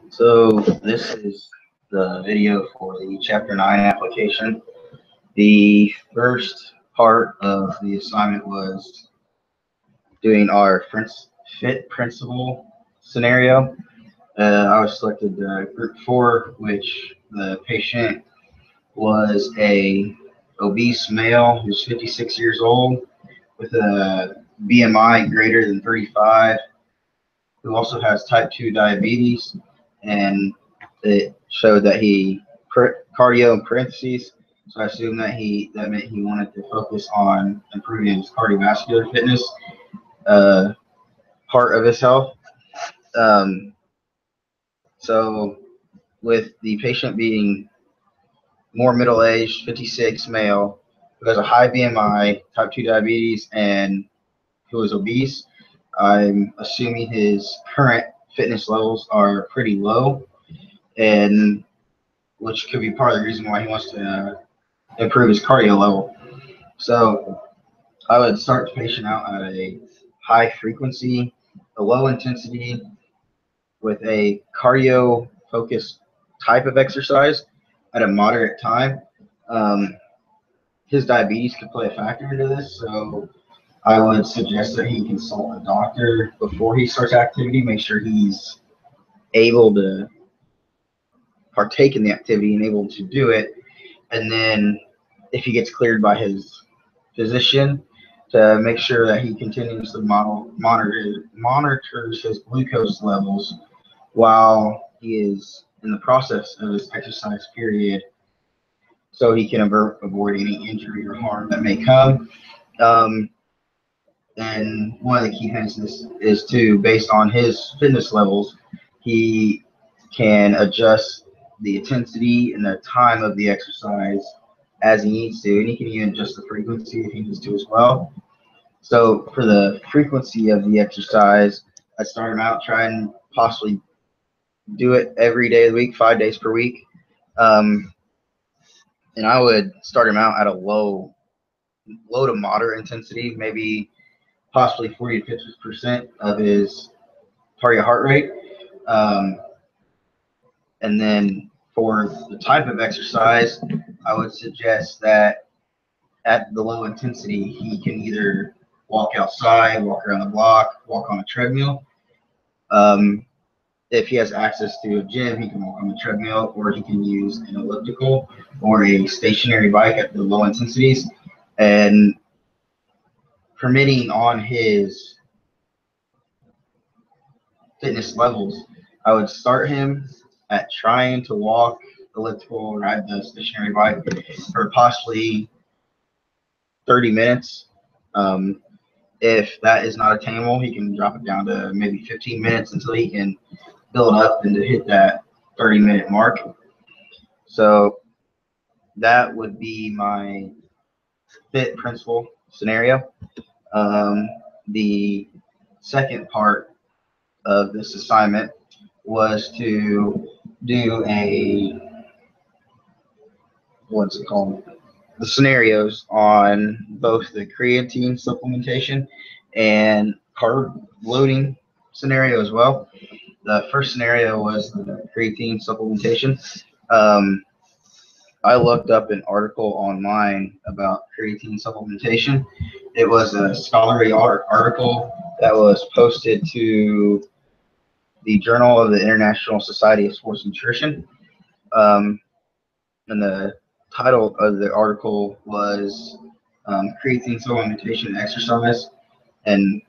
So this is the video for the Chapter 9 application. The first part of the assignment was doing our fit principle scenario. I was selected group 4, which the patient was a obese male who's 56 years old with a BMI greater than 35, who also has type 2 diabetes, and it showed that he cardio in parentheses. So I assume that meant he wanted to focus on improving his cardiovascular fitness uh, part of his health. Um, so with the patient being more middle-aged, 56 male, who has a high BMI, type 2 diabetes, and who is obese, I'm assuming his current fitness levels are pretty low, and which could be part of the reason why he wants to improve his cardio level. So I would start the patient out at a high frequency, a low intensity, with a cardio focused type of exercise at a moderate time. His diabetes could play a factor into this, so I would suggest that he consult a doctor before he starts activity, make sure he's able to partake in the activity and able to do it. And then if he gets cleared by his physician, to make sure that he continuously monitors his glucose levels while he is in the process of his exercise period, so he can avoid any injury or harm that may come. And one of the key things is to, based on his fitness levels, he can adjust the intensity and the time of the exercise as he needs to, and he can even adjust the frequency if he needs to as well. So for the frequency of the exercise, I start him out, try and possibly do it every day of the week, 5 days per week. And I would start him out at a low to moderate intensity, maybe possibly 40 to 50% of his target heart rate. And then for the type of exercise, I would suggest that at the low intensity, he can either walk outside, walk around the block, walk on a treadmill. If he has access to a gym, he can walk on the treadmill, or he can use an elliptical or a stationary bike at the low intensities. And permitting on his fitness levels, I would start him at trying to walk, elliptical, or ride the stationary bike for possibly 30 minutes. If that is not attainable, he can drop it down to maybe 15 minutes until he can build up and to hit that 30-minute mark. So that would be my fit principle scenario. The second part of this assignment was to do the scenarios on both the creatine supplementation and carb loading scenario as well. The first scenario was the creatine supplementation. I looked up an article online about creatine supplementation. It was a scholarly article that was posted to the Journal of the International Society of Sports Nutrition. And the title of the article was Creatine Supplementation and Exercise. And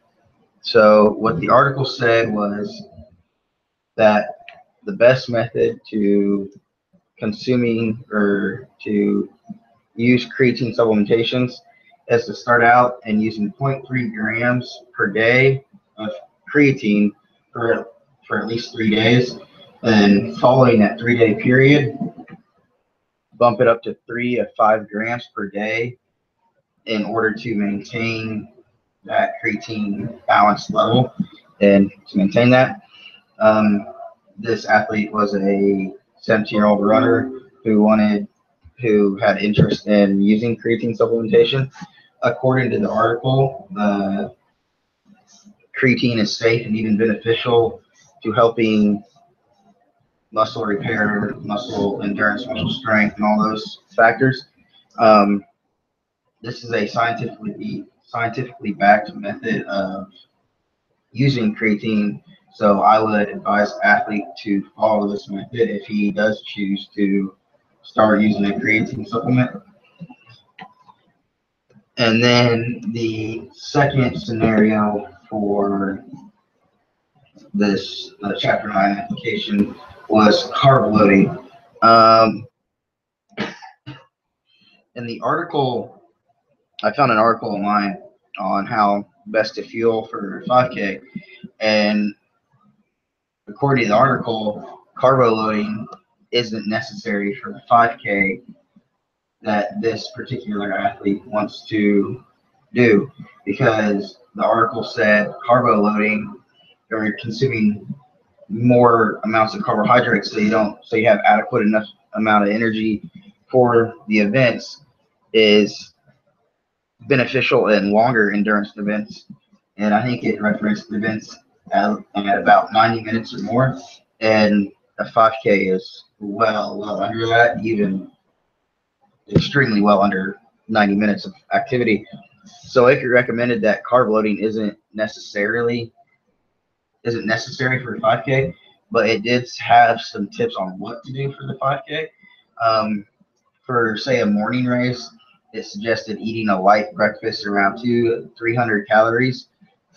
so what the article said was that the best method to consuming or to use creatine supplementations is to start out and using 0.3 grams per day of creatine for at least 3 days. And following that 3-day period, bump it up to 3 to 5 grams per day in order to maintain that creatine balanced level. And to maintain that, this athlete was a 17-year-old runner who had interest in using creatine supplementation. According to the article, the creatine is safe and even beneficial to helping muscle repair, muscle endurance, muscle strength, and all those factors. Um, this is a scientifically backed method of using creatine. So I would advise athlete to follow this method if he does choose to start using a creatine supplement. And then the second scenario for this Chapter 9 application was carb loading. Um, in the article, I found an article online on how best to fuel for 5K, and according to the article, carbo loading isn't necessary for the 5K that this particular athlete wants to do, because the article said carbo loading, or consuming more amounts of carbohydrates so you have adequate enough amount of energy for the events, is beneficial in longer endurance events. And I think it referenced events at about 90 minutes or more, and a 5K is well under that, even extremely well under 90 minutes of activity. So it recommended that carb loading isn't necessary for 5K, but it did have some tips on what to do for the 5K. For say a morning race, it suggested eating a light breakfast around 300 calories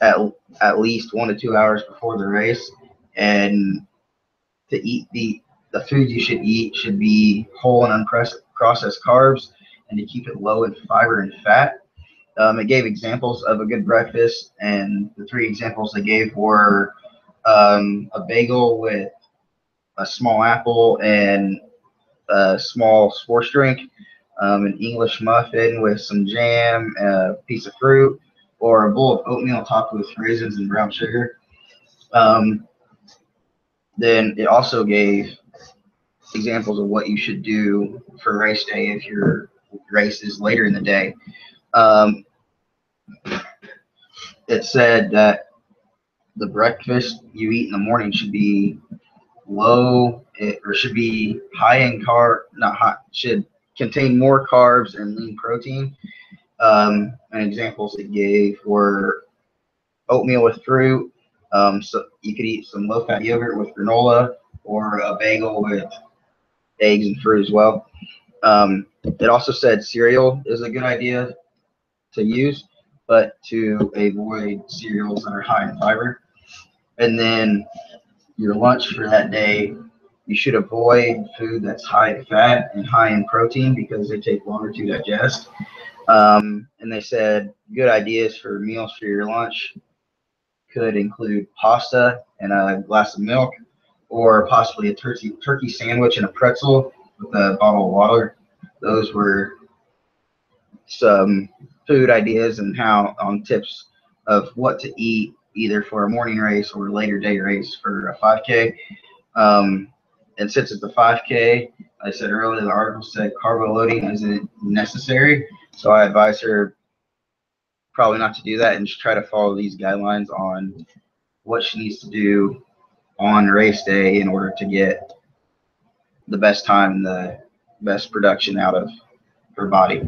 at least 1 to 2 hours before the race, and to eat the food you should eat should be whole and unprocessed carbs, and to keep it low in fiber and fat. It gave examples of a good breakfast, and the 3 examples they gave were a bagel with a small apple and a small sports drink, an English muffin with some jam, a piece of fruit, or a bowl of oatmeal topped with raisins and brown sugar. Then it also gave examples of what you should do for race day if your race is later in the day. It said that the breakfast you eat in the morning should be should be high in not high, should contain more carbs and lean protein. And examples it gave were oatmeal with fruit. So you could eat some low-fat yogurt with granola, or a bagel with eggs and fruit as well. It also said cereal is a good idea to use, but to avoid cereals that are high in fiber. And then your lunch for that day, you should avoid food that's high in fat and high in protein, because they take longer to digest. And they said good ideas for meals for your lunch could include pasta and a glass of milk, or possibly a turkey sandwich and a pretzel with a bottle of water. Those were some food ideas and tips of what to eat either for a morning race or a later day race for a 5K. And since it's a 5K, I said earlier, the article said carbo loading isn't necessary. So I advise her probably not to do that, and just try to follow these guidelines on what she needs to do on race day in order to get the best time, the best production out of her body.